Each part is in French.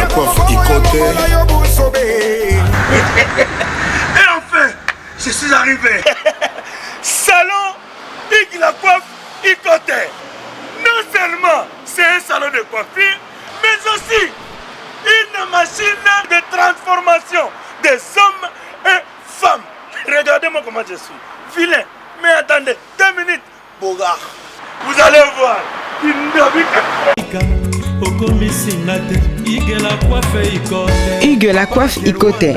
la coiffe Ikote. Et enfin, je suis arrivé. Salon Hugues la coiffe Ikote. Non seulement c'est un salon de coiffure, mais aussi une machine de transformation des hommes et femmes. Regardez-moi comment je suis. Vilain. Mais attendez, 2 minutes. Bogard. Vous allez voir. Hugues la coiffe Ikote.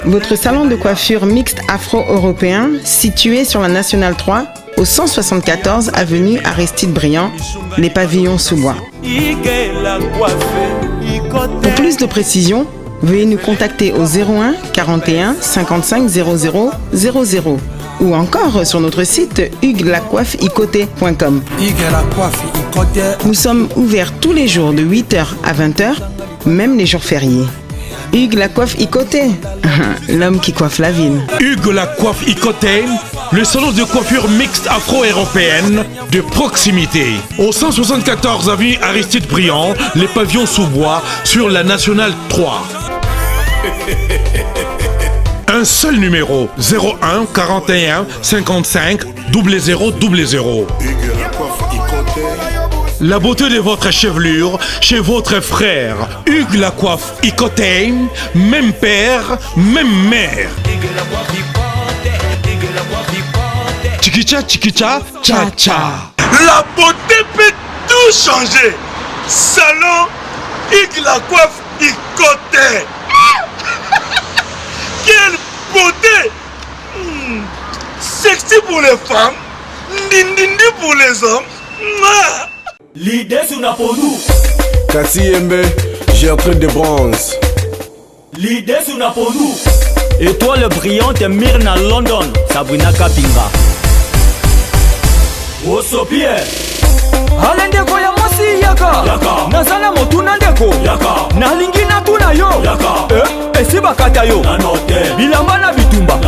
Votre salon de coiffure mixte afro-européen situé sur la Nationale 3 au 174 avenue Aristide Briand, les pavillons sous bois. Pour plus de précisions, veuillez nous contacter au 01 41 55 00 00 ou encore sur notre site huguelacoiffeikote.com. Nous sommes ouverts tous les jours de 8h à 20h, même les jours fériés. Hugues la coiffe Ikote, l'homme qui coiffe la ville. Hugues la coiffe Ikote, le salon de coiffure mixte afro-européenne de proximité. Au 174 avenue Aristide Briand, les pavillons sous bois sur la Nationale 3. Un seul numéro, 01 41 55 00 00. La beauté de votre chevelure chez votre frère. Hugues la coiffe Ikote, même père, même mère. Chikicha, chikicha, cha cha. La beauté peut tout changer. Salon Hugues la coiffe Ikote. Quelle beauté! Sexy pour les femmes, ndindindi pour les hommes. L'idée c'est pour nous. Kassi Yembe, j'ai un truc de bronze. L'idée c'est pour nous. Étoile brillante Myrna London, Sabrina Kapinga. Osopie. Alendeko ya mosi yaka nazala motuna ndeko nalingi natuna yo esi bakata yo bilamba na bitumba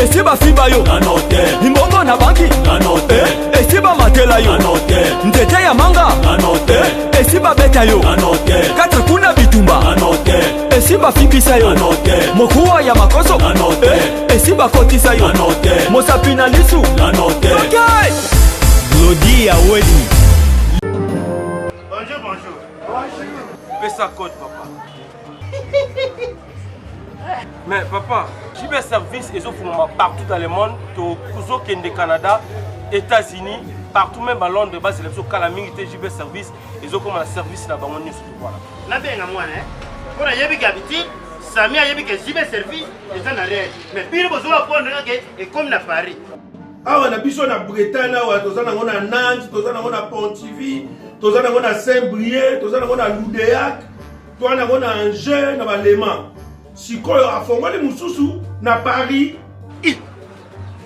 esi bafiba yo limbongo na banki esi bamatela yo nzete ya manga esi babeta yo kata kuna bitumba esi bafibisa yo mokuwa ya makoso esi bakotisa yo mosapi na lisu Glody à Welly. Bonjour, bonjour. Fais ça code, papa. Mais papa, j'ai des services et partout dans le monde, au Canada, États-Unis, partout même à Londres, c'est le Calaming, j'ai des services et ils ont comme un service là-bas. Voilà. Là, bien, moi, pour y aller habitude, Samy a eu que j'ai des services et ça n'a rien. Mais puis, il faut prendre et comme à Paris. Awa na biso na Bretagne awa tozana ngona Nantes, tozana ngona Pontivy, tozana ngona Saint-Brieuc, tozana ngona Loudéac, tozana ngona Angers na Balema. Sikoyo afongoli mususu na Paris.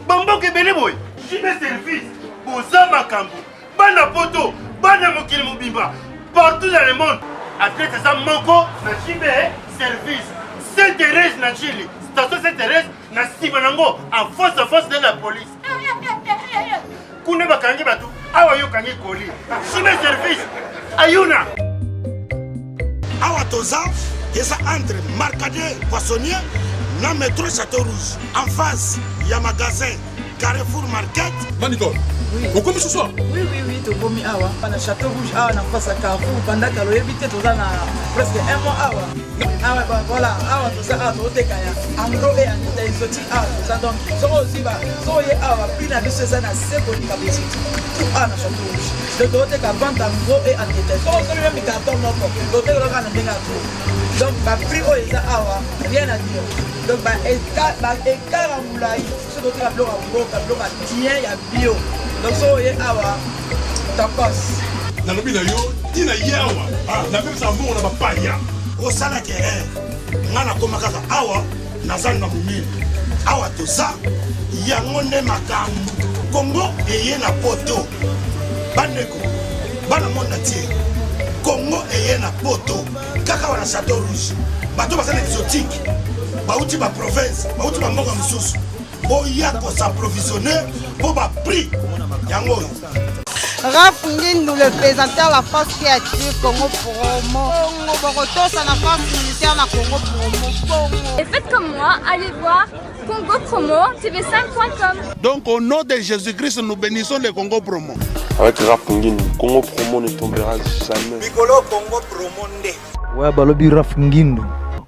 Bambo ke bele boy. Jibe service. Boza makambo. Bana poto, bana mokili mobimba. Partout dans le monde. Après ça manko na jibe service. Sainte-Thérèse na Chili. Station Sainte-Thérèse na Sibanango en face de la police. Kune bakangi batu awa yo kangi koli. Jibe service. Ayuna. Awa toza eza entre Marcadet Poissonnier na métro Château Rouge. En face, il y a magasin Carrefour Market. Manicole, oui. Vous commis ce soir? Oui, tu commis awa. Pendant Château Rouge, awa, na face à Carrefour, pendant que l'on évite, tu as presque un mois awa. Awa, voilà, awa, tu as awa, tu as Amro et Anita exotique awa, tu as donc, so aussi, so y awa, puis na biso ça na seko ni kabisi. Tout awa na Château Rouge. De tu as vente Amro et Anita. So aussi même carton moko. Tu as le cas na denga tout. Donc, ma prix au est awa, rien à dire. Donc, écart en moulaï, ce que tu as bloqué en bloc, il y a bio. Donc, so y awa, tacos. Na lobi na yo, ti na yawa. Na même ça bon na ba paya. Au salake ngana koma kaka awa nazali na mumili. Awa toza yango nde makambo. Congo eye na poto. Bandeko, bana monda tie. Congo eye na poto. Kaka wana Château Rouge. Bato basana exotique. Bauti ba province, bauti ba mboka mususu. Boya ko s'approvisionner pour ba prix. Yango. Raph Ngindu, le présentateur la force créative Congo Promo. Borotos à la force militaire na Congo Promo. Et faites comme moi, allez voir Congo Promo, tv5.com. Donc au nom de Jésus-Christ, nous bénissons le Congo Promo. Avec Raph Ngindu, Congo Promo ne tombera jamais. Piccolo Congo Promo nde. Ouais, balobi Raph Ngindu.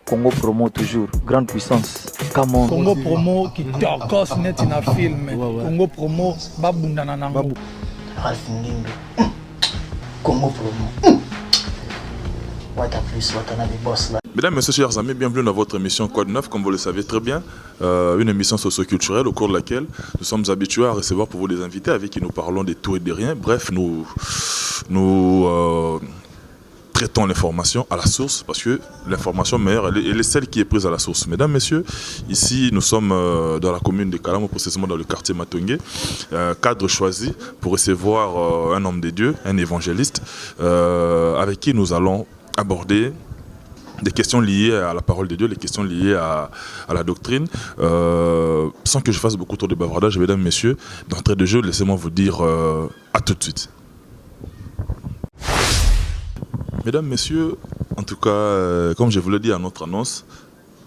Congo Promo toujours, grande puissance. Come on. Congo Promo qui torcos net in a film. Congo Promo babundana nango. Raph Ngindu. Congo Promo. What a plus, what a des boss là. Mesdames, Messieurs, chers amis, bienvenue dans votre émission Code 9, comme vous le savez très bien, une émission socio-culturelle au cours de laquelle nous sommes habitués à recevoir pour vous des invités avec qui nous parlons des tout et des rien. Bref, nous traitons l'information à la source parce que l'information meilleure, elle est celle qui est prise à la source. Mesdames, Messieurs, ici nous sommes dans la commune de Kalamo, précisément dans le quartier Matongé, cadre choisi pour recevoir un homme de Dieu, un évangéliste, avec qui nous allons aborder des questions liées à la parole de Dieu, les questions liées à la doctrine. Sans que je fasse beaucoup trop de bavardage, mesdames, messieurs, d'entrée de jeu, laissez-moi vous dire à tout de suite. Mesdames, messieurs, en tout cas, comme je vous l'ai dit à notre annonce,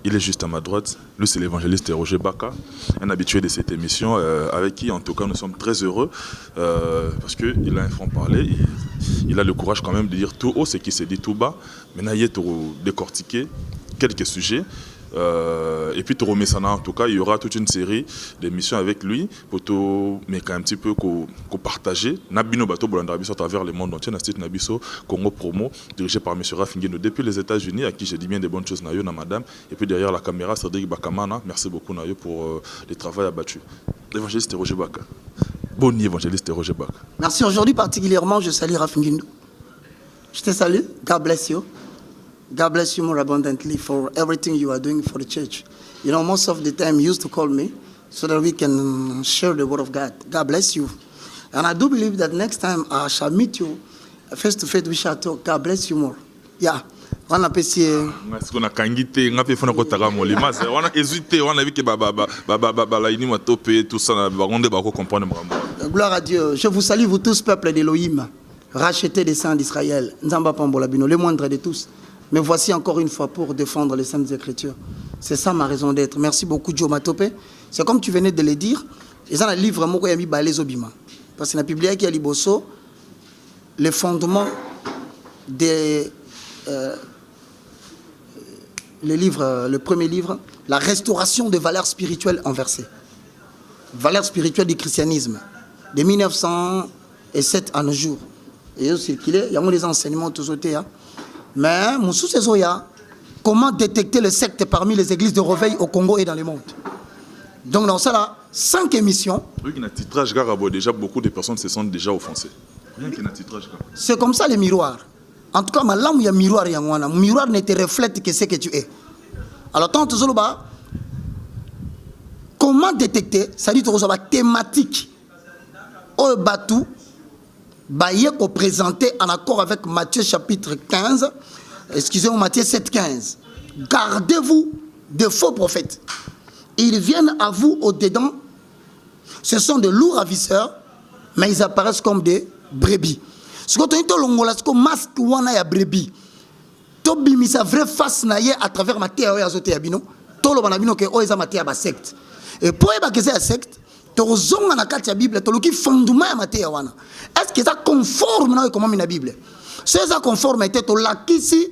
il est juste à ma droite. Lui, c'est l'évangéliste Roger Baka, un habitué de cette émission, avec qui, en tout cas, nous sommes très heureux, parce qu'il a un franc-parler, il a le courage quand même de dire tout haut ce qui se dit tout bas. Maintenant, il est décortiquer quelques sujets. Et puis, en tout cas, il y aura toute une série d'émissions avec lui pour tout, mais quand un petit peu partager. Nabino Bato Bolandrabiso à travers le monde entier, Nastit Nabiso, Congo Promo, dirigé par M. Raph Ngindu depuis les États-Unis, à qui j'ai dit bien des bonnes choses, Nayo, na madame. Et puis derrière la caméra, Cédric Bakamana. Merci beaucoup, Nayo, pour le travail abattu. L'évangéliste Roger Baka. Bon évangéliste Roger Baka. Merci. Aujourd'hui, particulièrement, je salue Raph Ngindu. Je te salue. God bless you. God bless you more abundantly for everything you are doing for the church. You know, most of the time you used to call me so that we can share the word of God. God bless you. And I do believe that next time I shall meet you face to face, we shall talk. God bless you more. Yeah. On a passé. Est-ce qu'on a kangité, on a fait fond de tagama molima, on a hésité, on a vu que la ini m'a topé tout ça, on ne va pas comprendre. Gloire à Dieu. Je vous salue vous tous, peuple d'Élohim, rachetés des saints d'Israël. Nzamba Pambolabino, le moindre de tous. Mais voici encore une fois pour défendre les Saintes Écritures. C'est ça ma raison d'être. Merci beaucoup, Joe Matopé. C'est comme tu venais de le dire. Ils ont un livre qui a mis Balé Obima. Parce que la Bible qui a liboso le fondement des le premier livre, la restauration des valeurs spirituelles inversées. Valeurs spirituelles du christianisme. De 1907 à nos jours. Et il y a des enseignements tous autés. Mais, comment détecter les sectes parmi les églises de réveil au Congo et dans le monde? Donc, dans ça, 5 émissions. Déjà, beaucoup de personnes se sentent déjà offensées. C'est comme ça les miroirs. En tout cas, ma langue, il y a un miroir. Le miroir ne te reflète que ce que tu es. Alors, tant que tu comment détecter? Ça dit que tu as une thématique. Au Batou. Baye qu'on présentait en accord avec Matthieu chapitre 15, excusez-moi, Matthieu 7, 15. Gardez-vous de faux prophètes. Ils viennent à vous au-dedans. Ce sont de lourds ravisseurs, mais ils apparaissent comme des brebis. Ce que tu as dit, c'est masque wana ya brebis. Tu as mis sa vraie face à travers ma théorie à zoté abino. Tu as dit que c'est ma théorie à secte. Et pour que c'est une secte, tozonga na kati ya Bible toloki fondement ya mateya wana. Est-ce que ça conforme na comment na Bible? Si ça conforme était to lakisi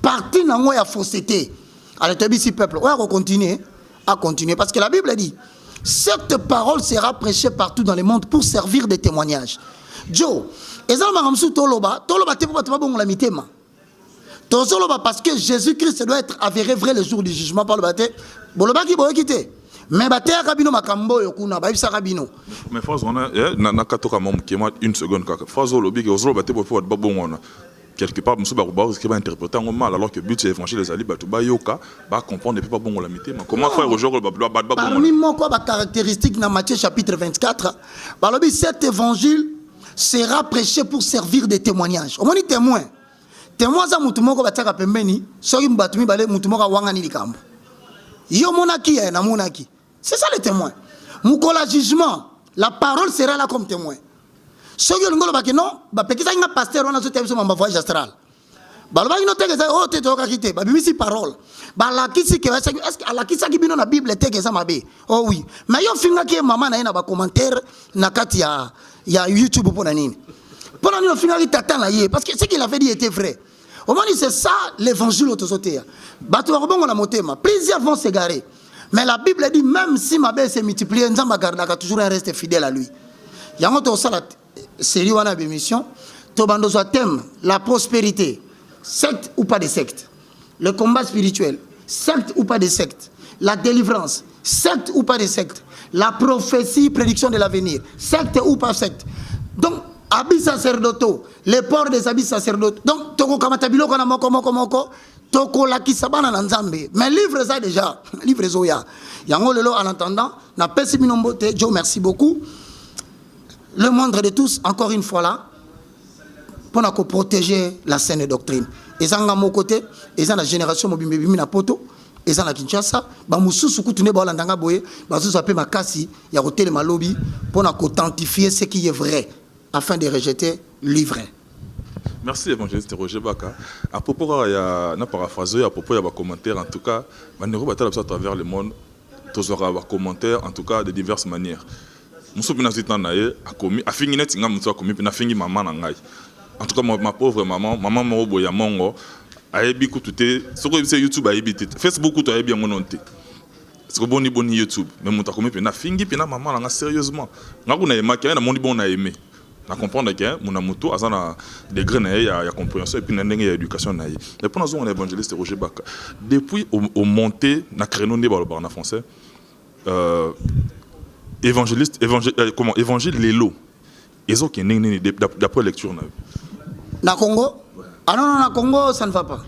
partie nango ya fausseté. Alors tu si peuple, on va continuer à continuer parce que la Bible dit cette parole sera prêchée partout dans le monde pour servir de témoignage. Joe, ezala makamsu toloba te pas bon la mitema. Tozoloba parce que Jésus-Christ doit être avéré vrai le jour du jugement par le baptême. Boloba ki boye kité. Mais bateya kabino makambo yokuna baibisa kabino. Mais phrase on a na katoka mom qui moi une seconde kaka. Phrase lo big ozolo bate pour ba bon on. Quelque part monsieur ba qui va interpréter en mal alors que but c'est évangile les ali batu ba yoka ba comprendre depuis pas bon la mité. Comment faire aujourd'hui ba ba bon. Parmi moi quoi ba caractéristique dans Matthieu chapitre 24, ba lobi cet évangile sera prêché pour servir de témoignage. Au moins témoin. Témoin za mutu moko bataka pembeni, soki mbatumi bale mutu moko wangani likambo. Yo monaki na monaki. C'est ça le témoin. Moukola jugement, la parole sera là comme témoin. soki olingo lobaki non bapekisaki nga pasteur wana azotia biso mamba voyage astral balobaki no tekeza o te tokaki te babimisi parole balakisi ke est-ce alakisaki bino na bible tekeza mabe oh oui mais yo fingaki mama na ye na bacommentaire na kati ya YouTube mpona nini ofingaki tata na ye parce que ce qu'il avait dit était vrai. Au moins c'est ça l'évangile autosotea bato bakobongo na motema plusieurs vont s'égarer mais la Bible dit même si mabe se multiplier nzamba gardaka toujours un reste fidèle à lui yango to sala série wana bémission to bando so thème la prospérité secte ou pas de secte, le combat spirituel, secte ou pas de secte, la délivrance, secte ou pas de secte, la prophétie, prédiction de l'avenir, secte ou pas secte. Donc, habits sacerdotaux, les ports des habits sacerdotaux. Donc, toko kamatabilo kana moko, toko la kisabana na nzambe. Mais livre ça déjà, livre zoya. Yango lelo en attendant, na pesi minombote, Dieu merci beaucoup. Le moindre de tous, encore une fois là, pour protéger la saine doctrine. Et ça, à mon côté, et ça, la génération mobile na poto, et ça, la Kinshasa, bah, moussou soukoutoune, bah, l'andanga boye, bah, ça s'appelle ma kassi, il y a hôtel ma lobby, pour authentifier ce qui est vrai, afin de rejeter l'ivraie. Merci, évangéliste Roger Baka. À propos, il y a un paraphrasé, à propos, il y a des commentaires, en tout cas, à travers le monde, tous aura des commentaires, en tout cas, de diverses manières. Moussou Pinazita Naye a commis, a fini net, a commis, a fini maman Nangaï. En tout cas, ma pauvre maman Moroboya Mongo, a ébi kouté, ce que c'est YouTube a ébi, Facebook tout a ébi en mononté. C'est que bon YouTube, mais mon takoumi pena fingi pena maman langa sérieusement. N'a qu'on a aimé, qu'il y a mon bon a aimé. Na comprendre que mon amoto a ça des graines il y a compréhension et puis n'engue éducation naïe. Et pour nous on est évangéliste Roger Baka. Depuis au monté na créneau né en français, évangéliste évangile Lelo. Ils ont qui d'après lecture na Congo. Ah non, na Congo, ça ne va pas.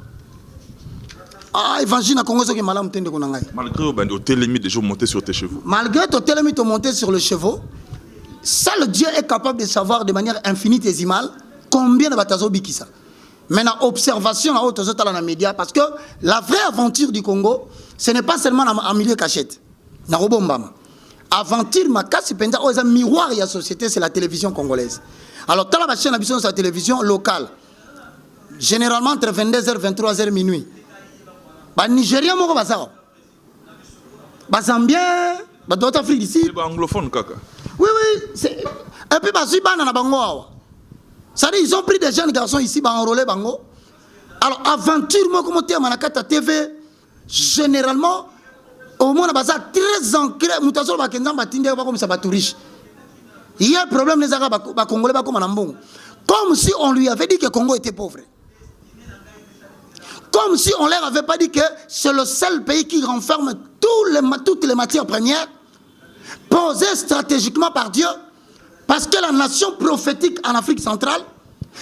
Ah, évangile na Congo, c'est que malam tende konangai. Malgré au télémite déjà monter sur tes chevaux. Malgré au télémite monter sur le chevaux, seul Dieu est capable de savoir de manière infinitésimale combien de batazo bikisa. Maintenant, observation à haute dans les médias, parce que la vraie aventure du Congo, ce n'est pas seulement en milieu cachette. Na robombama. Aventure ma casse penda aux miroir et la société, c'est la télévision congolaise. Alors, tu as la chaîne sur la télévision locale. Généralement entre 22h, 23h, minuit. Les Nigériens, les Zambiens, les d'autres Afrique ici. Les anglophones, kaka. Oui, oui. Et puis, ils ont pris des jeunes garçons ici, enrôlés. Alors, aventure, moi, comme tu as Manakata TV, généralement, au moins, on a très ancré. Il y a un problème, les Congolais, comme si on lui avait dit que le Congo était pauvre. Comme si on leur avait pas dit que c'est le seul pays qui renferme toutes les matières premières posées stratégiquement par Dieu. Parce que la nation prophétique en Afrique centrale,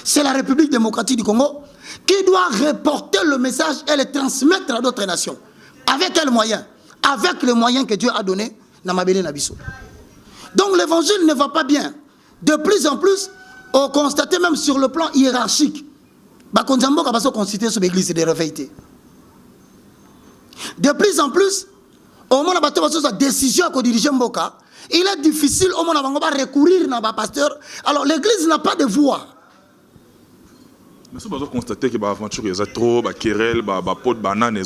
c'est la République démocratique du Congo, qui doit reporter le message et le transmettre à d'autres nations. Avec quels moyens? Avec les moyens que Dieu a donnés dans Mabélé Nabiso. Donc l'évangile ne va pas bien. De plus en plus, on constate même sur le plan hiérarchique, de plus en plus, au moment où la décision à diriger Mboka, il est difficile au moment où on va recourir à un pasteur. Alors l'église n'a pas de voix. Mais si vous constatez que l'aventure est trop, querelle, pot de banane,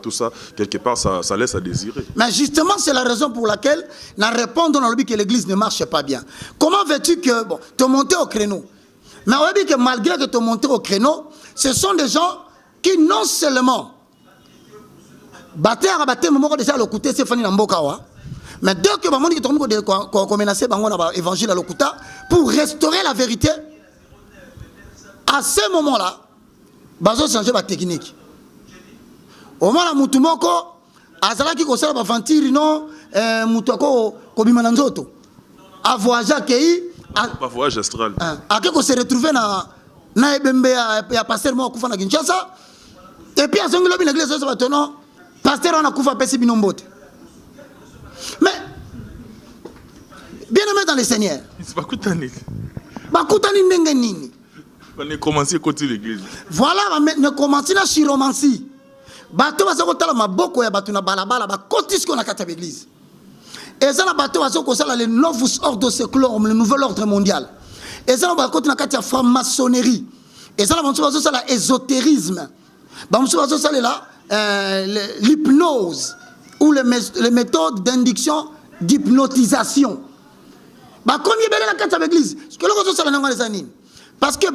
tout ça, quelque part, ça laisse à désirer. Mais justement, c'est la raison pour laquelle nous répondons dans le but que l'église ne marche pas bien. Comment veux-tu que te monter au créneau? Mais on dit que malgré que te monter au créneau, ce sont des gens qui non seulement battent déjà le côté c'est Fanny Nambokawa, mais dès que on dit que tu menacé l'évangile à l'Okuta pour restaurer la vérité. À ce moment-là, bazo changer la technique. Au moment où mutumoko azala ki kosala ba aventure non mutako ko bimana nzoto. A voyager kei pas voyage astral. A ko se retrouver na ebembe ya pasteur mo kufa na Kinshasa. Et puis à ce moment-là l'église ça va non pasteur on a kufa pesi binombote. Mais bien aimé dans le Seigneur. C'est pas kutani. Ba kutani ndenge nini? On a commencé à côté de l'église. Voilà, on a commencé à chiromancie. Bateau va se retrouver ma boko ya bateau na balabala ba cotis qu'on a quatre l'église. Et ça la bateau va se retrouver le novus ordre séculaire, le nouvel ordre mondial. Et ça, on va continuer à la franc-maçonnerie. Et ça, on va faire l'ésotérisme. On va faire l'hypnose ou les méthodes d'induction d'hypnotisation. Combien de temps avec l'église? Parce que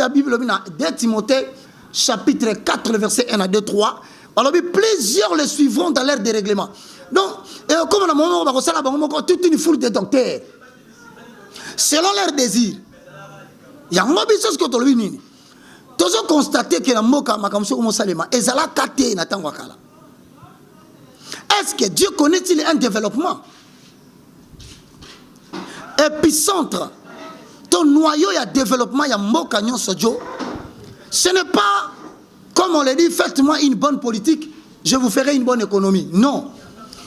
la Bible, 2 Timothée, chapitre 4, le verset 1 à 2, 3. Alors, plusieurs le suivront dans l'ère des règlements. Donc, comme on a toute une foule de docteurs, selon leur désir, il y a un mobile chose que tu as vu. Tu as constaté que la moka makamso comme salema et zala kate na tangwakala. Est-ce que Dieu connaît-il un développement épicentre? Ton noyau, il y a développement, il y a moka nyon sojo. Ce n'est pas, comme on l'a dit, faites-moi une bonne politique, je vous ferai une bonne économie. Non.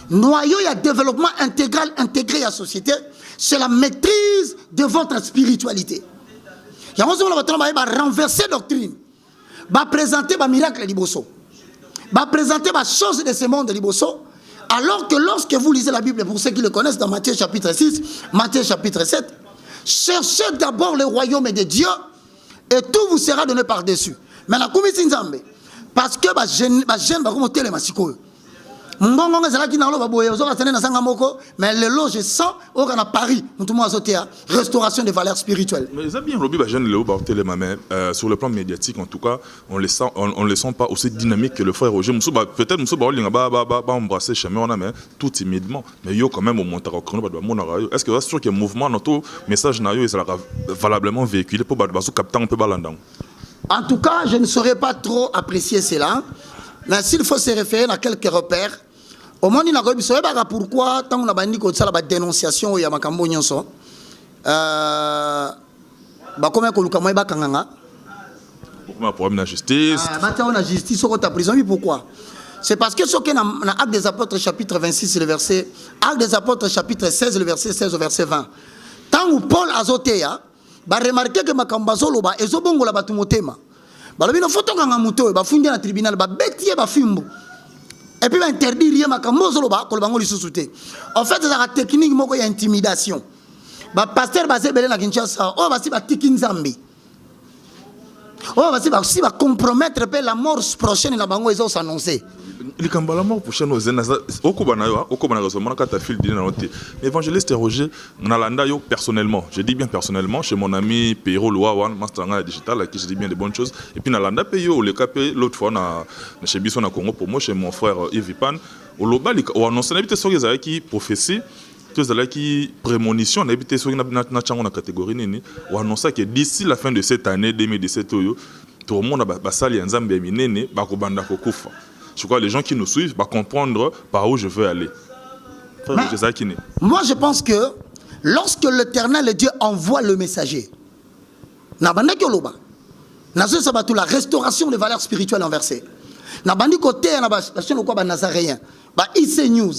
Noyau, il y a développement intégral, intégré à la société. C'est la maîtrise de votre spiritualité. Il y a un moment où on va renverser la doctrine. Va présenter les miracles de Liboso. Va présenter les choses de ce monde de Liboso. Alors que lorsque vous lisez la Bible, pour ceux qui le connaissent, dans Matthieu chapitre 6, Matthieu chapitre 7, cherchez d'abord le royaume de Dieu et tout vous sera donné par-dessus. Mais la commission Nzambe, parce que les jeunes vont monter les massicos. Mais le lot, je sens, au Paris, restauration des valeurs spirituelles. Mais ça bien, sur le plan médiatique, en tout cas, on ne les sent pas aussi dynamique que le frère Roger. Peut-être que embrasser mais tout timidement. Mais il y a quand même au montant. Est-ce que c'est sûr que le mouvement, notre message sera valablement véhiculé pour capter un peu balandang? En tout cas, je ne saurais pas trop apprécier cela. Mais s'il faut se référer à quelques repères, au moins, il y a pourquoi, tant qu'on a la dénonciation, il y a un problème de justice. La justice, pourquoi? C'est parce que ce qui est dans l'Acte des Apôtres, chapitre 26, le verset. Acte des Apôtres, chapitre 16, le verset 16 au verset 20. Tant où Paul a zotéa, remarqué que Makambazolo, et Zobongo la batumotema. Il faut que vous fundi dans le tribunal, et puis interdire rien en fait c'est la technique de intimidation. Pasteur basé belé na Kinshasa, on va si tiki Nzambi. On va si compromettre la mort prochaine la bango ils ont annoncé. Les la mort prochaine aux zenas au évangéliste Roger Nalanda yo personnellement, je dis bien personnellement chez mon ami Pierrot Louawan Mastanga digital à qui je dis bien de bonnes choses et puis Nalanda payo le capé l'autre fois na chez Biso na Congo pour moi chez mon frère Yves Pan au loba on annonce n'habite sur les qui prophétie tous qui prémonition n'habite sur na catégorie nini on annonce que d'ici la fin de cette année 2017 tout le monde va sali nzambe minene ba ko banda ko kufa. Je crois que les gens qui nous suivent vont comprendre par où je veux aller. Moi, je pense que lorsque l'Éternel, le Dieu, envoie le messager, la restauration des valeurs spirituelles inversées. IC News,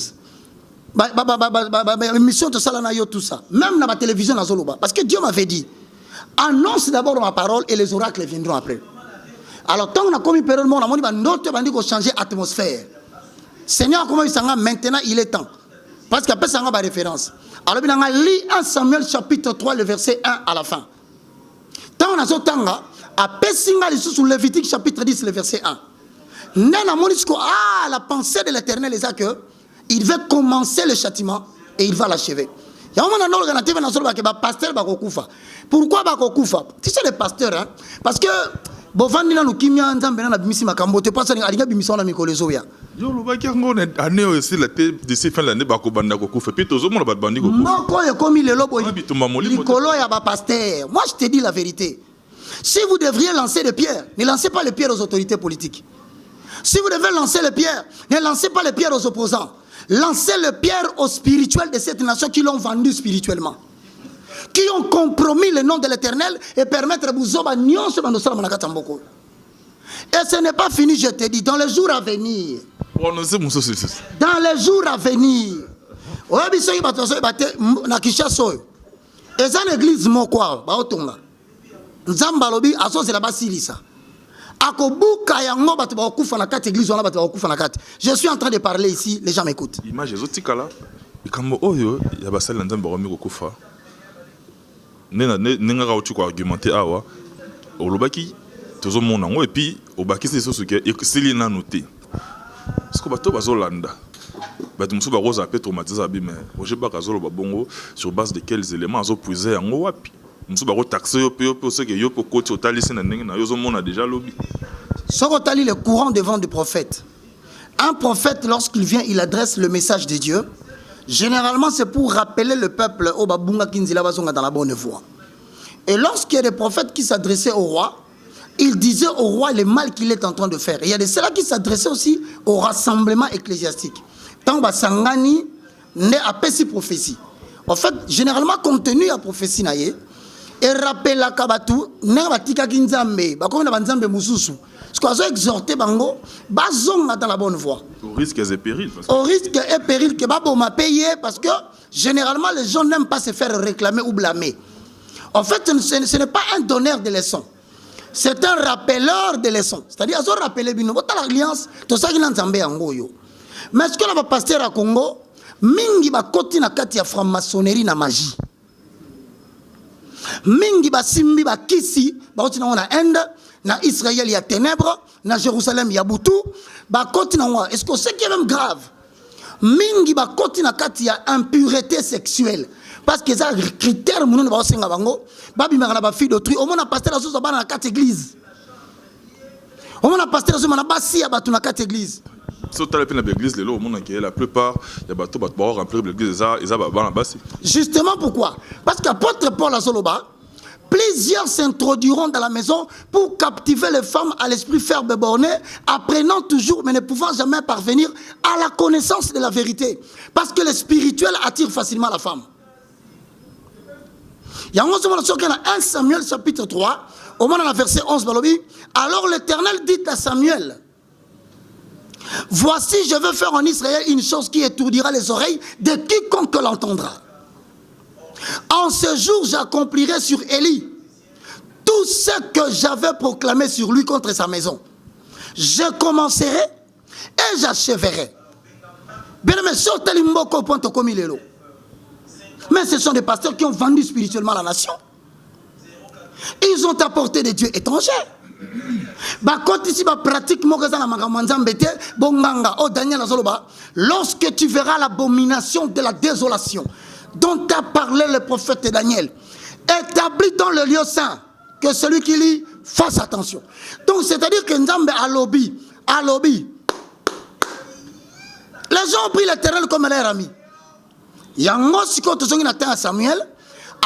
émission de Salanayo, tout ça. Même dans la télévision, parce que Dieu m'avait dit, annonce d'abord ma parole et les oracles viendront après. Alors, tant qu'on a commis période, on a dit qu'on changer l'atmosphère. Seigneur, comment il s'en va maintenant, il est temps. Parce qu'après, ça a référence. Alors, on a lu 1 Samuel chapitre 3, le verset 1 à la fin. Tant on a ce temps, après, sur Lévitique chapitre 10, le verset 1. La pensée de l'Éternel est que il veut commencer le châtiment et il va l'achever. Il y a un moment où on a dit que le pasteur va kufa. Pourquoi va kufa? Tu sais, le pasteur, hein? Parce que bovandi na lukimia nzambe na bimisi makambo te pasa alinga bimisa na mikolo ezoya yo lobaki ngo na année aussi la te d'ici fin l'année ba ko banda ko kufa puis tozo mona ba bandi ko kufa moko ye komi le lobo likolo ya ba pasteur. Moi je te dis la vérité, si vous devriez lancer des pierres, ne lancez pas les pierres aux autorités politiques. Si vous devez lancer les pierres, ne lancez pas les pierres aux opposants, lancez les pierres aux spirituels de cette nation qui l'ont vendu spirituellement, qui ont compromis le nom de l'Éternel et permettre à Bouzoba Nyon se bandosala manakata mboko. Et ce n'est pas fini, je te dis, dans les jours à venir. Dans les jours à venir. Oyabiso yi bato so bate na Kinshasa. Eza l'église moko ba otonga. Nzamba lobi asoze la basilisa. Akobuka yango bato ba okufa na kati église wana bato ba okufa na kati. Je suis en train de parler ici, les gens m'écoutent. Image ezotika la. Ikambo oyo ya basali nzamba ba mi kokufa. nenga rauti ko argumenter awa olobaki tozo mona ngo et puis obaki c'est ce que c'est na noté parce que bato bazolanda bato musu ba rosa pe traumatiser abi mais Roger Baka zolo babongo sur base de quels éléments azo puiser yango wapi musu ba ko taxer yo pe ce que yo po côté otalisi na ndenge na yo zo mona déjà lobby Sorotali le courant devant des prophètes. Un prophète, lorsqu'il vient, il adresse le message de Dieu. Généralement, c'est pour rappeler le peuple au Babunga Kinzila Bazonga dans la bonne voie. Et lorsqu'il y a des prophètes qui s'adressaient au roi, ils disaient au roi le mal qu'il est en train de faire. Et il y a de ceux-là qui s'adressaient aussi au rassemblement ecclésiastique. Tant Basangani n'est à Pessi prophétie. En fait, généralement, compte tenu de la prophétie, et rappelle la Kabatu, n'est pas Tika Kinzambe, comme la Banzambe Moussousou. Ce qu'on a exhorté Bango, bazonga dans la bonne voie. Au risque et péril. Au risque et péril que Babo m'a payé parce que généralement les gens n'aiment pas se faire réclamer ou blâmer. En fait, ce n'est pas un donneur de leçons. C'est un rappeleur de leçons. C'est-à-dire, ils ont rappelé Bino, l'alliance, tout ça qui est en Angoyo. Mais ce qu'on a pasteur à Congo, mingi ba koti na kati ya franc-maçonnerie na magie. Mingi ba simbi ba kisi, ba koti na Inde. Na Israël, il y a ténèbres. Na Jérusalem, il y a Boutou. Est-ce que c'est qui est même grave? Mingi ba koti na kati ya impureté sexuelle. Parce que ça critère mounou ba osenga bango. Babi mara ba fille d'autrui. Au moins na pasteur azo ba na kati église. Au moins na pasteur azo na basi ya batu na kati église. Si tu as l'église, la plupart, il y a des gens qui remplir l'église. Justement pourquoi? Parce qu'apôtre Paul à Zoloba, plusieurs s'introduiront dans la maison pour captiver les femmes à l'esprit ferme et borné, apprenant toujours mais ne pouvant jamais parvenir à la connaissance de la vérité. Parce que le spirituel attire facilement la femme. Il y a un Samuel chapitre 3, au moment de la verset 11, alors l'Éternel dit à Samuel, voici, je veux faire en Israël une chose qui étourdira les oreilles de quiconque l'entendra. En ce jour, j'accomplirai sur Élie tout ce que j'avais proclamé sur lui contre sa maison. Je commencerai et j'achèverai. Mais ce sont des pasteurs qui ont vendu spirituellement la nation. Ils ont apporté des dieux étrangers. Lorsque tu verras l'abomination de la désolation dont a parlé le prophète Daniel, établi dans le lieu saint, que celui qui lit fasse attention. Donc c'est-à-dire que Nzambe a lobby. Les gens ont pris l'éternel comme leur ami. Il y a un aussi quand on a Samuel,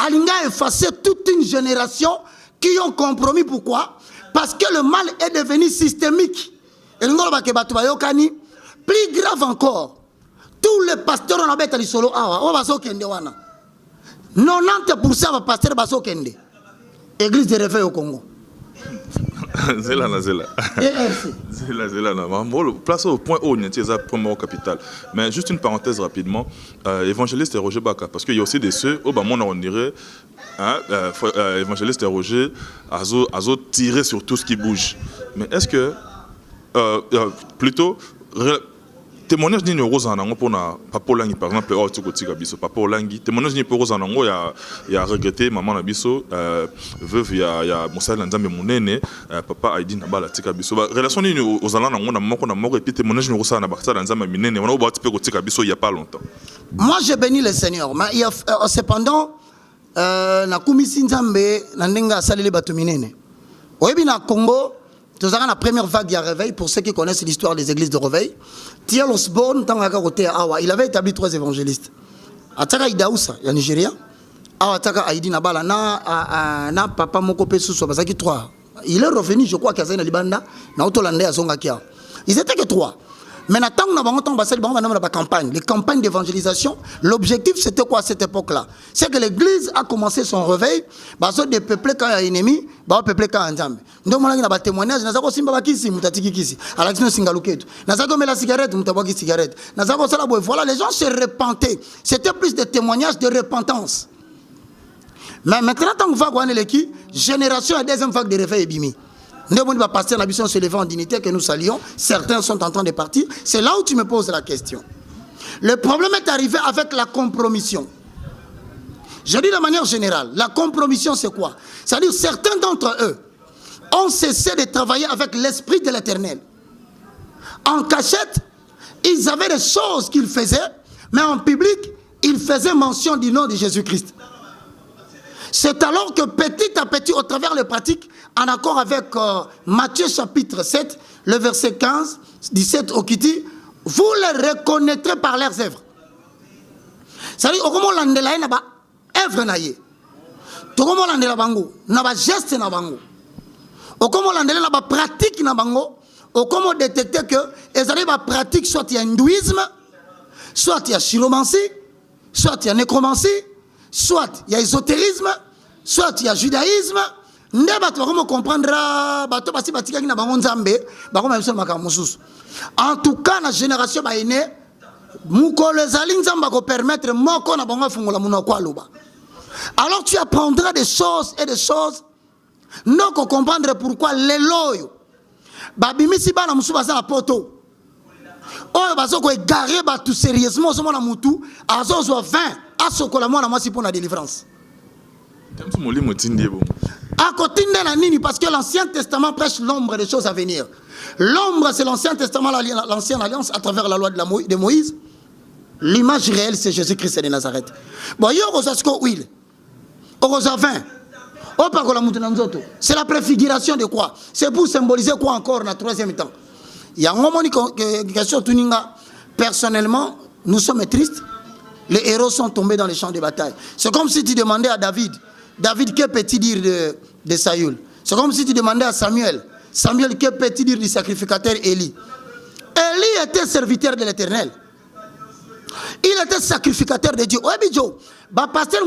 Alinga a effacé toute une génération qui ont compromis. Pourquoi? Parce que le mal est devenu systémique. Et plus grave encore, tous les pasteurs ont été les solo. 90% des pasteurs sont kende. Église de réveil au Congo. Zela. Place au point où c'est le premier capital. Mais juste une parenthèse rapidement. Évangéliste Roger Baka, parce qu'il y a aussi des ceux, on dirait, évangéliste Roger a tiré sur tout ce qui bouge. Mais est-ce que, plutôt, témoignage d'une rose en ango pour na papa Olangi par exemple tu côté biso papa Olangi témoignage d'une rose en ango il a regretté maman na biso veuve il y a Moussa Nzambe munene papa Aidi na bala tika biso relation ni aux alana na moko et puis témoignage d'une rose na baksa Nzambe minene on a oba petit côté biso il y a pas longtemps. Moi je bénis le Seigneur mais il y a cependant na kumisi Nzambe na ndenga salele batu minene oyebi na Congo. Nous avons la première vague de réveil, pour ceux qui connaissent l'histoire des églises de réveil. Thiel Osborne, il avait établi 3 évangélistes. Ataka Idaousa, il y a Nigeria. Ataka Aïdi Nabala, na papa Mokope Sousso, parce qu'il 3. Il est revenu, je crois, qu'à Zena Libanda, na Otolande à Zongakia. Ils étaient que 3. Mais maintenant, nous avons la campagne, les campagnes d'évangélisation. L'objectif, c'était quoi à cette époque-là? C'est que l'église a commencé son réveil, de peupler quand il y a un ennemi, de peupler quand il y a un Nzambe. Donc, on a un témoignage, nous avons simba kisi, mutatiki kisi, à l'action singaluketu. Nous avons mis la cigarette, mutabaki cigarette. Nous avons ça la boue. Voilà, les gens se repentaient. C'était plus des témoignages de repentance. Mais maintenant, tant qu'on va voir l'équipe, génération et deuxième vague de réveil est bimi. Nous avons passer la mission se levant en dignité que nous saluons. Certains sont en train de partir. C'est là où tu me poses la question. Le problème est arrivé avec la compromission. Je dis de manière générale, la compromission c'est quoi? C'est-à-dire certains d'entre eux ont cessé de travailler avec l'Esprit de l'Éternel. En cachette, ils avaient des choses qu'ils faisaient, mais en public, ils faisaient mention du nom de Jésus-Christ. C'est alors que petit à petit, au travers les pratiques, en accord avec Matthieu chapitre 7, le verset 15, 17 au Kiti, vous les reconnaîtrez par leurs œuvres. C'est-à-dire, comment l'andela n'a pas œuvre naïe. Comment l'andela bango n'a pas geste na bango. Comment l'andela n'a pas pratique na bango. Comment détecter que les arrivent à pratique soit il y a hindouisme, soit il y a chiromancie, soit il y a nécromancie, soit il y a ésotérisme, soit il y a judaïsme. En tout cas, la génération alors tu apprendras des choses et des choses. Non qu'on comprendre pourquoi les loyaux babimisi bana musu baza na poto oyo bazoko égarer batu sérieusement zo mona mutu azozwa 20 asokola mwana mwasi pour la délivrance. À côté de la nini, parce que l'Ancien Testament prêche l'ombre des choses à venir. L'ombre, c'est l'Ancien Testament, l'Ancienne Alliance, à travers la loi de Moïse. L'image réelle, c'est Jésus-Christ de Nazareth. Bon, c'est la préfiguration de quoi? C'est pour symboliser quoi encore dans le troisième temps? Il y a une question, personnellement, nous sommes tristes. Les héros sont tombés dans les champs de bataille. C'est comme si tu demandais à David, que peut-il dire de Saül? C'est comme si tu demandais à Samuel, que peut-il dire du sacrificateur Élie? Élie était serviteur de l'Éternel. Il était sacrificateur de Dieu. Pasteur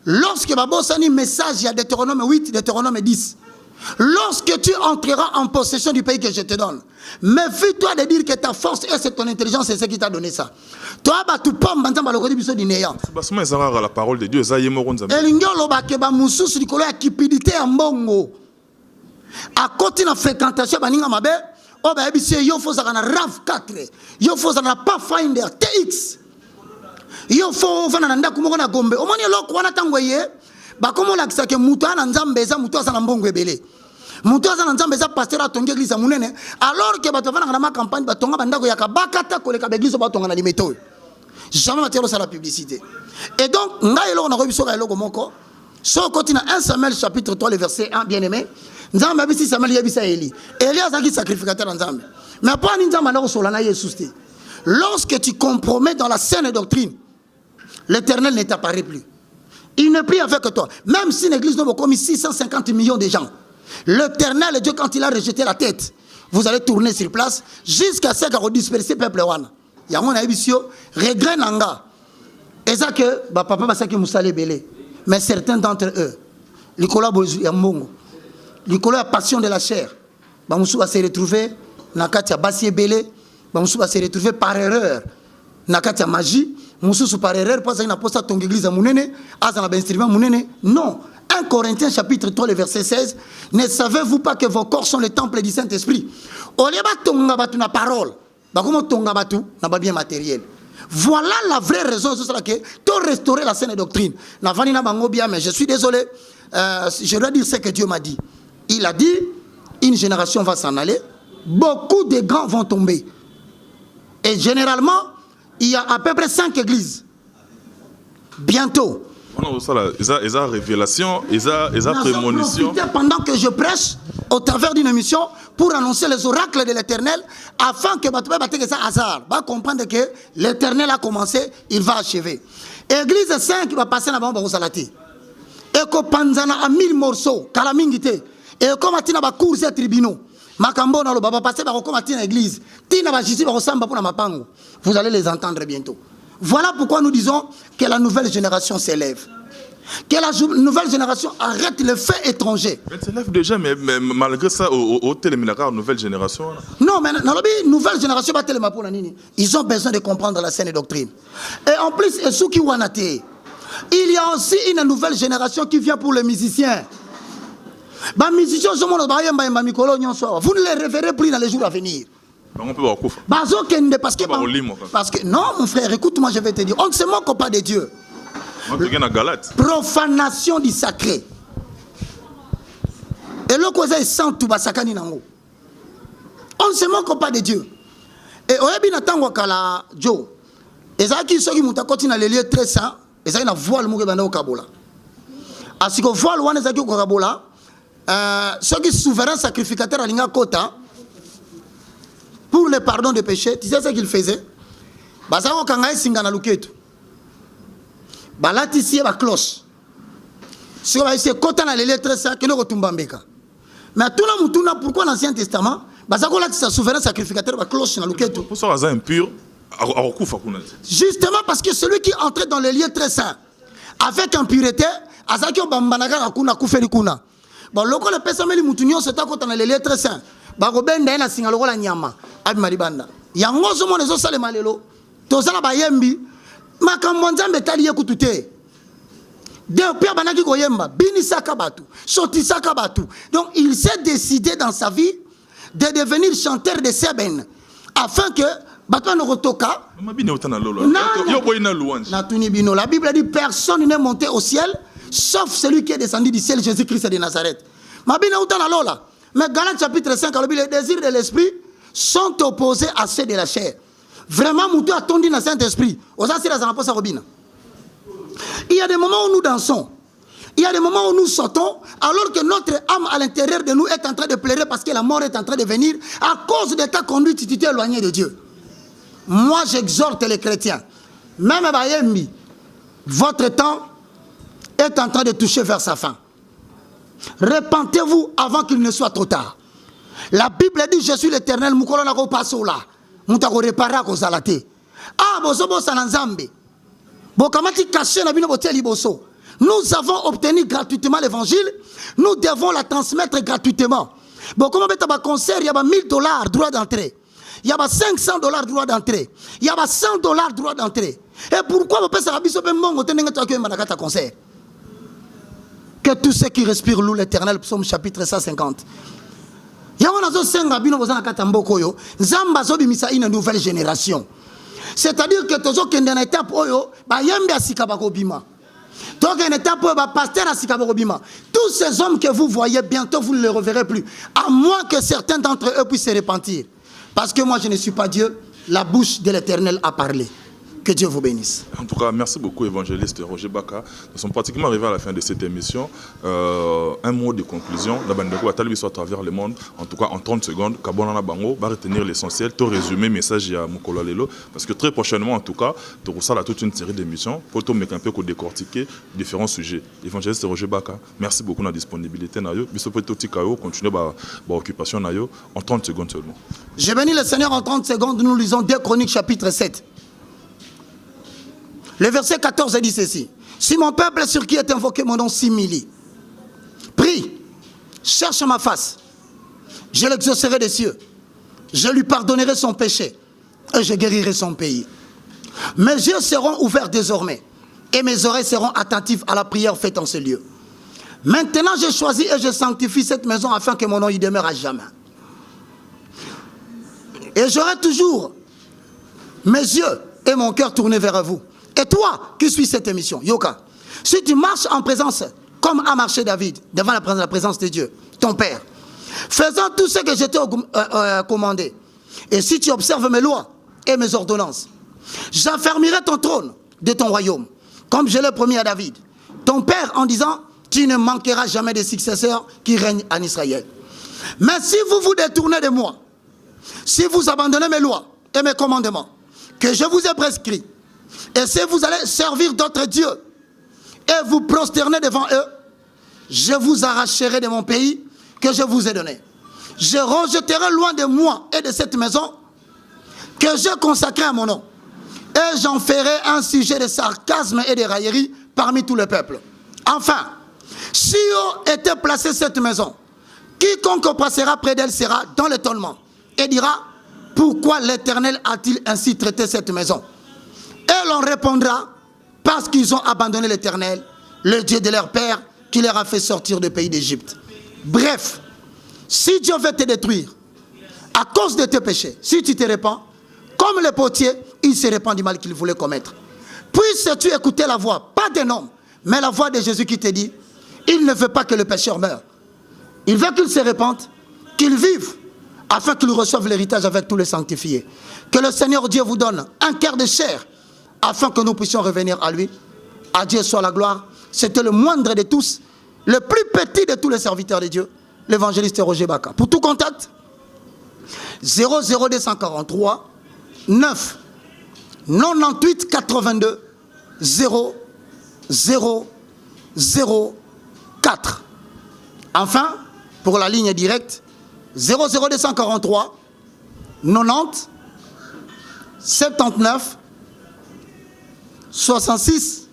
lorsque un message, il y a Deutéronome 8, Deutéronome 10. Lorsque tu entreras en possession du pays que je te donne, méfie-toi de dire que ta force et c'est ton intelligence, c'est ce qui t'a donné ça. Toi, tu peux me dire la parole de Dieu. À côté de la fréquentation, il faut un RAV 4, il faut un Pathfinder TX, il faut un Gombe. Au moins, il y a comme on a dit que Moutoua Nzambeza, Moutoua Sanambongo Ebele. Moutoua Nzambeza, pasteur à Tongue Église à Mounene, alors que Batovana dans ma campagne, Batonga Bandako Yaka Bakata, que les églises au Batonga na métaux. Jamais matière à la publicité. Et donc, on a revu sur la logo Moko. Sur continent 1 Samuel chapitre 3, le verset 1, bien aimé. Nzamba bisi Samuel yabisa Eli. Eli azaki sacrificateur Nzambe. Mais pas Nzamba na Solana Yesuste. Lorsque tu compromets dans la saine doctrine, l'Éternel ne t'apparaît plus. Il ne prie avec toi. Même si l'église n'a pas commis 650 millions de gens, l'Éternel, le Dieu, quand il a rejeté la tête, vous allez tourner sur place jusqu'à ce qu'on disperse le peuple. Il y a un regret nanga. Et ça que papa va s'acquitter Moussale Belé. Mais certains d'entre eux, les collaborateurs, les passion de la chair, Moussou va se retrouver dans Katia Bassi Belé, Moussou va se retrouver par erreur dans Katia Magie. Moussou par erreur, parce qu'il n'a pas ton église à Mounene, non. 1 Corinthiens chapitre 3, le verset 16. Ne savez-vous pas que vos corps sont les temples du Saint-Esprit? La parole, n'a bien matériel. Voilà la vraie raison, c'est ça que tu restaurer la saine doctrine. Mais je suis désolé, je dois dire ce que Dieu m'a dit. Il a dit, une génération va s'en aller, beaucoup de grands vont tomber. Et généralement, il y a à peu près 5 églises. Bientôt. Ils ont révélation, ils ont prémonition. Pendant que je prêche au travers d'une émission pour annoncer les oracles de l'Éternel, afin que hasard va comprendre que l'Éternel a commencé, il va achever. Église 5 va passer avant pour Salati. Et que Panzana a 1000 morceaux, Kalamingite. Et comme Atina va cours et tribunaux. Makambo na lo baba passer par comme Atina église. Tina va jisi va samba pour na mapango. Vous allez les entendre bientôt. Voilà pourquoi nous disons que la nouvelle génération s'élève. Que la nouvelle génération arrête le fait étranger. Elle s'élève déjà, mais malgré ça, au téléminaka, nouvelle génération. Non, mais dans la nouvelle génération, ils ont besoin de comprendre la saine doctrine. Et en plus, il y a aussi une nouvelle génération qui vient pour les musiciens. Vous ne les reverrez plus dans les jours à venir. On peut voir Koufa. Parce que non, mon frère, écoute-moi, je vais te dire. On ne se moque pas de Dieu. Profanation du sacré. Et le cause est sans tout basakani nango. On ne se moque pas de Dieu. Et oyebi na tango kala Joe. Ezaki soki mutakoti na lelieu très saint, ezaki na voile mo banda okabola. Asiko voile wana ezaki okabola, soki souverain sacrificateur alinga kota pour le pardon des péchés, tu sais ce qu'il faisait? Bazako kanga singa na luketu. Balati si ba cloche. Si on va essayer kota na lelieu très saint, que le retumba mbeka. Mais tout le monde, pourquoi l'Ancien Testament, bazako la souverain sacrificateur ba cloche na luketu. Pour ça ça impur. Justement parce que celui qui entrait dans les lieux très saints avec impureté, azaki bambanaka akuna kufeli kuna. Bon loko le pesa meli mutunyo seta ko dans les lieux très saints. Ba ko benda na singa loko la nyama abi malibanda. Yango zo mo nezo sale malelo. To sala ba yembi makambo nzambe tali yekutute. Depuis banaki ko yemba bini sakabatu, soti sakabatu. Donc il s'est décidé dans sa vie de devenir chanteur de seben afin que la Bible dit personne n'est monté au ciel sauf celui qui est descendu du ciel, Jésus-Christ de Nazareth. Mais Galates chapitre 5, les désirs de l'esprit sont opposés à ceux de la chair. Vraiment, Moutou a tondi dans le Saint-Esprit. Il y a des moments où nous dansons. Il y a des moments où nous sautons alors que notre âme à l'intérieur de nous est en train de pleurer parce que la mort est en train de venir à cause de ta conduite, tu t'es éloigné de Dieu. Moi, j'exhorte les chrétiens. Même à Bayembi, votre temps est en train de toucher vers sa fin. Repentez-vous avant qu'il ne soit trop tard. La Bible dit, je suis l'Éternel, Moukolonako Pasola. Moutako repara kozalate. Ah, bozobo sananzambe. Bokamati caché na bino botel liboso. Nous avons obtenu gratuitement l'évangile. Nous devons la transmettre gratuitement. Bon, comment mettre un concert, il y a $1000 droit d'entrée. Il y a $500 droit d'entrée. Il y a $100 droit d'entrée. Et pourquoi vous pensez que concert? Que tous ceux qui respirent louent l'Éternel, psaume chapitre 150. Il y a une nouvelle génération. C'est-à-dire que tous ceux qui sont dans l'étape, tous ces hommes que vous voyez, bientôt vous ne les reverrez plus. À moins que certains d'entre eux puissent se repentir. Parce que moi je ne suis pas Dieu, la bouche de l'Éternel a parlé. Que Dieu vous bénisse. En tout cas, merci beaucoup, évangéliste Roger Baka. Nous sommes pratiquement arrivés à la fin de cette émission. Un mot de conclusion. La bande de quoi à travers le monde, en tout cas en 30 secondes, Kabonana Bango va retenir l'essentiel, tout résumer message à Moukola Lelo. Parce que très prochainement, en tout cas, tu reçois toute une série d'émissions pour te mettre un peu décortiquer différents sujets. Évangéliste Roger Baka, merci beaucoup de la disponibilité. Continuez l'occupation en 30 secondes seulement. Je bénis le Seigneur en 30 secondes. Nous lisons 2 Chroniques chapitre 7. Le verset 14 dit ceci. Si mon peuple sur qui est invoqué mon nom s'humilie, prie, cherche ma face, je l'exaucerai des cieux, je lui pardonnerai son péché et je guérirai son pays. Mes yeux seront ouverts désormais et mes oreilles seront attentives à la prière faite en ce lieu. Maintenant je choisis et je sanctifie cette maison afin que mon nom y demeure à jamais. Et j'aurai toujours mes yeux et mon cœur tournés vers vous. Et toi qui suis cette émission, Yoka, si tu marches en présence, comme a marché David, devant la présence de Dieu, ton Père, faisant tout ce que je t'ai commandé, et si tu observes mes lois et mes ordonnances, j'affermirai ton trône de ton royaume, comme je l'ai promis à David, ton Père, en disant, tu ne manqueras jamais de successeurs qui règnent en Israël. Mais si vous vous détournez de moi, si vous abandonnez mes lois et mes commandements, que je vous ai prescrits, et si vous allez servir d'autres dieux et vous prosterner devant eux, je vous arracherai de mon pays que je vous ai donné. Je rejetterai loin de moi et de cette maison que j'ai consacrée à mon nom. Et j'en ferai un sujet de sarcasme et de raillerie parmi tout le peuple. Enfin, si on était placé cette maison, quiconque passera près d'elle sera dans l'étonnement et dira, pourquoi l'Éternel a-t-il ainsi traité cette maison? Et l'on répondra, parce qu'ils ont abandonné l'Éternel, le Dieu de leur père, qui leur a fait sortir du pays d'Égypte. Bref, si Dieu veut te détruire, à cause de tes péchés, si tu te répands, comme le potier, il se répand du mal qu'il voulait commettre. Puisses-tu écouter la voix, pas d'un homme, mais la voix de Jésus qui te dit, il ne veut pas que le pécheur meure. Il veut qu'il se répande, qu'il vive, afin qu'il reçoive l'héritage avec tous les sanctifiés. Que le Seigneur Dieu vous donne un cœur de chair, afin que nous puissions revenir à lui. À Dieu soit la gloire. C'était le moindre de tous, le plus petit de tous les serviteurs de Dieu, l'évangéliste Roger Baka. Pour tout contact, 00243 9 98 82 0 0 0 4. Enfin, pour la ligne directe, 00243 90 79 66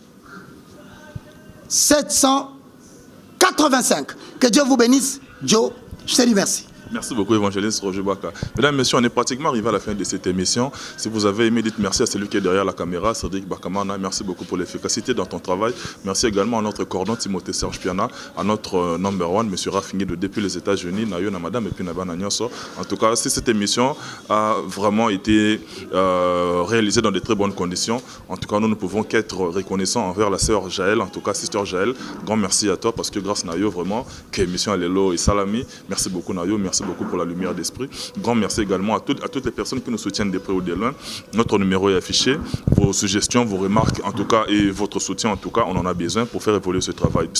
785. Que Dieu vous bénisse. Joe, je te dis merci. Merci beaucoup, évangéliste Roger Baka. Mesdames et messieurs, on est pratiquement arrivé à la fin de cette émission. Si vous avez aimé, dites merci à celui qui est derrière la caméra, Cédric Bakamana. Merci beaucoup pour l'efficacité dans ton travail. Merci également à notre coordonnateur Timothée Serge Piana, à notre number one, M. Rafinguido depuis les États-Unis, Nayo Namadam et puis Nabana Nyoso. En tout cas, si cette émission a vraiment été réalisée dans de très bonnes conditions, en tout cas, nous ne pouvons qu'être reconnaissants envers la sœur Jaël, en tout cas, sister Jaël. Grand merci à toi parce que grâce à Nayo, vraiment, que l'émission est Lelo et Salami. Merci beaucoup, Nayo. Merci beaucoup pour la lumière d'esprit. Grand merci également à toutes les personnes qui nous soutiennent de près ou de loin. Notre numéro est affiché. Vos suggestions, vos remarques, en tout cas, et votre soutien, en tout cas, on en a besoin pour faire évoluer ce travail.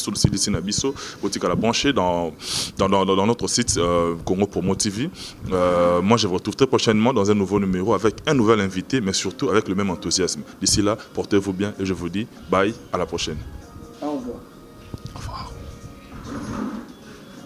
Dans notre site Congo Promo TV. Moi, je vous retrouve très prochainement dans un nouveau numéro avec un nouvel invité, mais surtout avec le même enthousiasme. D'ici là, portez-vous bien et je vous dis bye, à la prochaine.